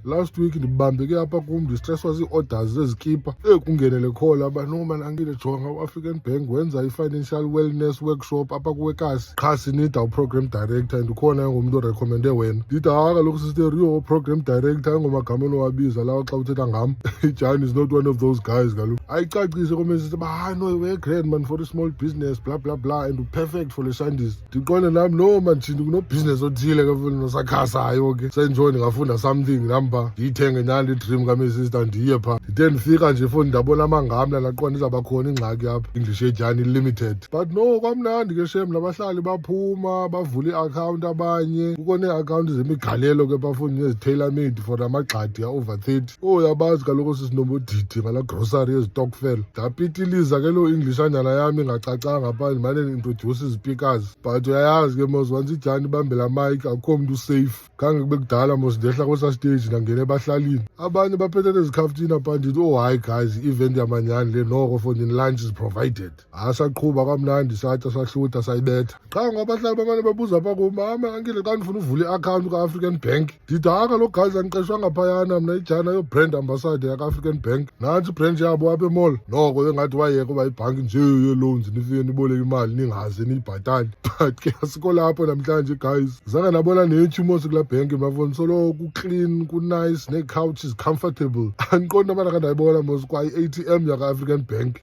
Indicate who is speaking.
Speaker 1: last week ndibambeke apha kum ndistresswa zii-orders zezikipa kungenele call aba no man angile jonga u-African Bank wenza i-financial wellness workshop apha kuwekasi qha sinida u-program director and ukhona ngumntu orekhomende wena. Ndithi hayi kaloku sister yo program director ayingomagama onowabiza lawo xa uthetha ngam. iDyan is not one of those guys kaloku. Ayicacise komesithi uba hayi no we're great man for a small business blah blah blah and perfect for the Sundays. Ndiqonde nami no man thina kuno-business othile ke futhi nosakhasayo ke senjoy ndingafunda something namba ndiyithenge nyani i-dream kamesister ndiye phaa. Ndithe ndifika nje futhi ndabona amangamla ndaqonda izawuba khona ingxaki apha English iDyan limited. But no kwamnandi ke shem nabahlali baphuma bavula i-account abanye kukho nee-account zemigalelo ke bafuni nezi-tailor made for amagxadi ya-over 30. Yabazi kaloku sisinomodidi ngala grocery ezitokfel. Ndapitiliza ke loo Englishanyana yami ingacacanga phaa ndimane introduce izipikers. But uyayazi ke mos once iDyan ibambe la mic akukho mntu safe. Khange kube kudala mos ndehla kwesa stage ndangena ebahlalini. Abanye baphethe nezikhafuthina phaa ndithi hayi guys i-event yamanyani le noko for lunch is provided. Saqhuba kamnandi satya sahluta sayibetha. Qha ngabahlali bamane babuza apha kum mama angile xa ndifuna uvula i-account ka-African Bank. Ndithi hayi kaloku guys andiqeshwanga phayana mna iDyan ayo-brand ambassador yaka-African Bank. Nantsi ibranch yabo apha emall. Noko engathi wayeka uba ibhanki nje ye-loans nifike niboleke imali ningaze niyibhatale. But ke asikho lapho namhlanje guys. Zange nabona nethumos kulaa bhenki mafoni solo ku-clean ku-nice nee-couches comfortable. Andiqondi nobana kandayibona mos kwa i-ATM yaka-African Bank.